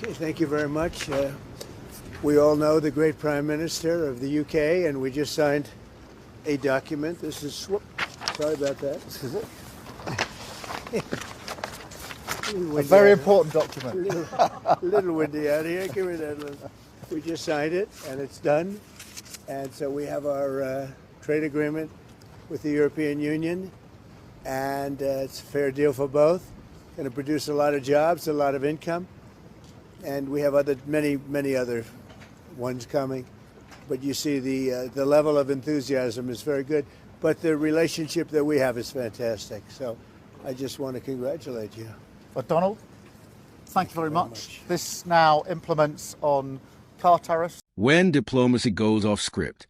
Okay, thank you very much. We all know the great Prime Minister of the UK, and we just signed a document. This is, sorry about that. A very important document. Little windy out here. Give me that. We just signed it, and it's done. And so we have our trade agreement with the European Union, and it's a fair deal for both. Going to produce a lot of jobs, a lot of income, and we have many other ones coming. But you see the level of enthusiasm is very good. But the relationship that we have is fantastic. So I just want to congratulate you. Well, Donald, thank you very much. This now implements on car tariffs. When diplomacy goes off script,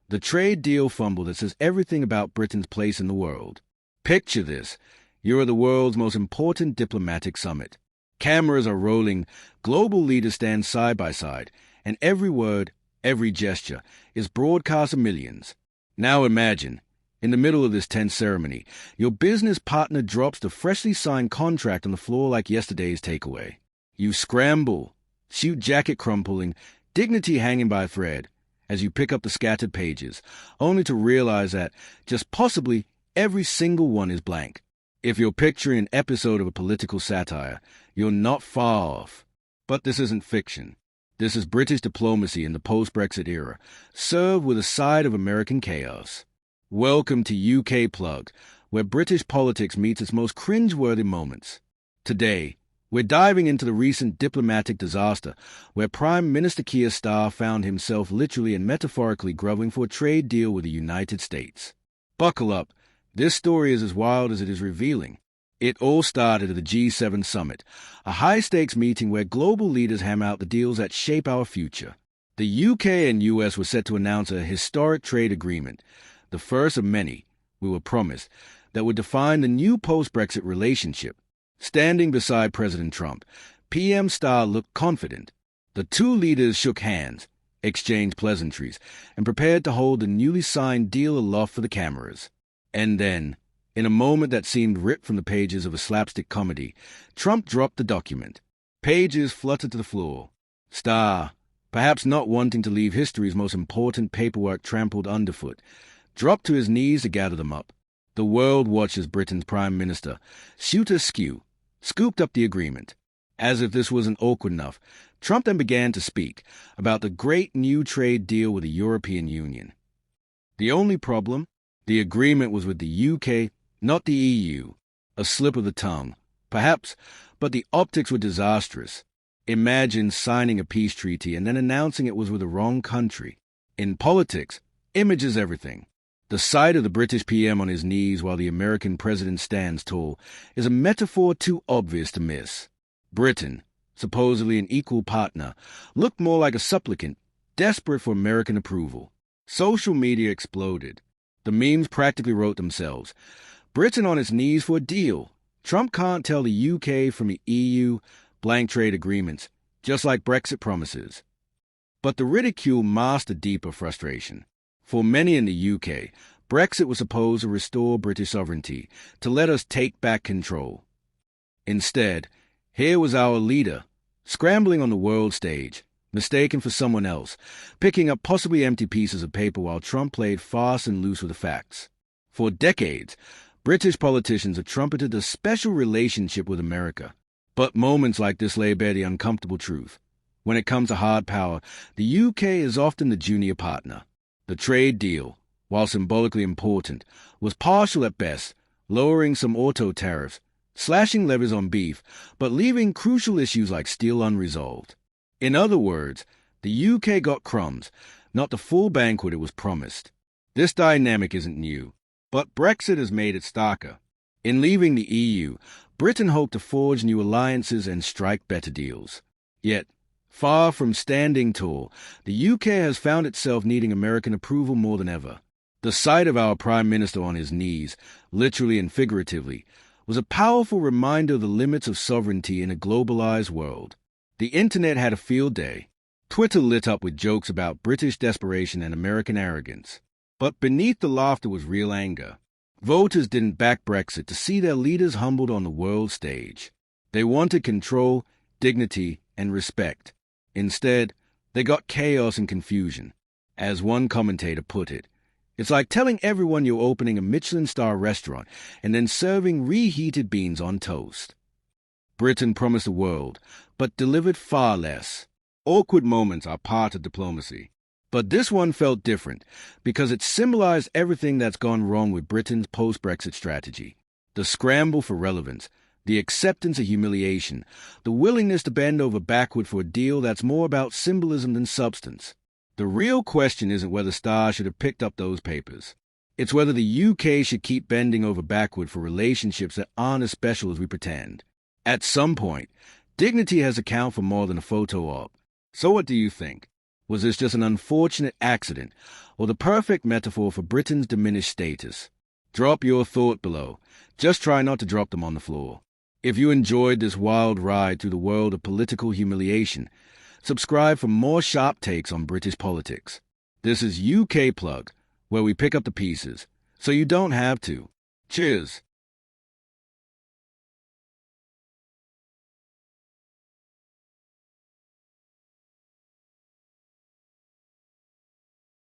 the trade deal fumble that says everything about Britain's place in the world. Picture this. You're at the world's most important diplomatic summit. Cameras are rolling, global leaders stand side by side, and every word, every gesture is broadcast to millions. Now imagine, in the middle of this tense ceremony, your business partner drops the freshly signed contract on the floor like yesterday's takeaway. You scramble, suit jacket crumpling, dignity hanging by a thread, as you pick up the scattered pages, only to realize that, just possibly, every single one is blank. If you're picturing an episode of a political satire, you're not far off. But this isn't fiction. This is British diplomacy in the post-Brexit era, served with a side of American chaos. Welcome to UK Plugged, where British politics meets its most cringe-worthy moments. Today, we're diving into the recent diplomatic disaster where Prime Minister Keir Starmer found himself literally and metaphorically groveling for a trade deal with the United States. Buckle up. This story is as wild as it is revealing. It all started at the G7 summit, a high-stakes meeting where global leaders hammer out the deals that shape our future. The UK and US were set to announce a historic trade agreement, the first of many, we were promised, that would define the new post-Brexit relationship. Standing beside President Trump, PM Starmer looked confident. The two leaders shook hands, exchanged pleasantries, and prepared to hold the newly signed deal aloft for the cameras. And then, in a moment that seemed ripped from the pages of a slapstick comedy, Trump dropped the document. Pages fluttered to the floor. Starmer, perhaps not wanting to leave history's most important paperwork trampled underfoot, dropped to his knees to gather them up. The world watched as Britain's Prime Minister, shoot askew, scooped up the agreement. As if this wasn't awkward enough, Trump then began to speak about the great new trade deal with the European Union. The only problem? The agreement was with the UK, not the EU. A slip of the tongue, perhaps, but the optics were disastrous. Imagine signing a peace treaty and then announcing it was with the wrong country. In politics, image is everything. The sight of the British PM on his knees while the American president stands tall is a metaphor too obvious to miss. Britain, supposedly an equal partner, looked more like a supplicant, desperate for American approval. Social media exploded. The memes practically wrote themselves. Britain on its knees for a deal. Trump can't tell the UK from the EU, blank trade agreements, just like Brexit promises. But the ridicule masked a deeper frustration. For many in the UK, Brexit was supposed to restore British sovereignty, to let us take back control. Instead, here was our leader, scrambling on the world stage, mistaken for someone else, picking up possibly empty pieces of paper while Trump played fast and loose with the facts. For decades, British politicians have trumpeted a special relationship with America. But moments like this lay bare the uncomfortable truth. When it comes to hard power, the UK is often the junior partner. The trade deal, while symbolically important, was partial at best, lowering some auto tariffs, slashing levies on beef, but leaving crucial issues like steel unresolved. In other words, the UK got crumbs, not the full banquet it was promised. This dynamic isn't new, but Brexit has made it starker. In leaving the EU, Britain hoped to forge new alliances and strike better deals. Yet, far from standing tall, the UK has found itself needing American approval more than ever. The sight of our Prime Minister on his knees, literally and figuratively, was a powerful reminder of the limits of sovereignty in a globalized world. The internet had a field day. Twitter lit up with jokes about British desperation and American arrogance. But beneath the laughter was real anger. Voters didn't back Brexit to see their leaders humbled on the world stage. They wanted control, dignity, and respect. Instead, they got chaos and confusion. As one commentator put it, it's like telling everyone you're opening a Michelin-star restaurant and then serving reheated beans on toast. Britain promised the world, but delivered far less. Awkward moments are part of diplomacy. But this one felt different because it symbolized everything that's gone wrong with Britain's post-Brexit strategy. The scramble for relevance, the acceptance of humiliation, the willingness to bend over backward for a deal that's more about symbolism than substance. The real question isn't whether Starr should have picked up those papers. It's whether the UK should keep bending over backward for relationships that aren't as special as we pretend. At some point, dignity has to count for more than a photo op. So what do you think? Was this just an unfortunate accident, or the perfect metaphor for Britain's diminished status? Drop your thought below. Just try not to drop them on the floor. If you enjoyed this wild ride through the world of political humiliation, subscribe for more sharp takes on British politics. This is UK Plug, where we pick up the pieces, so you don't have to. Cheers.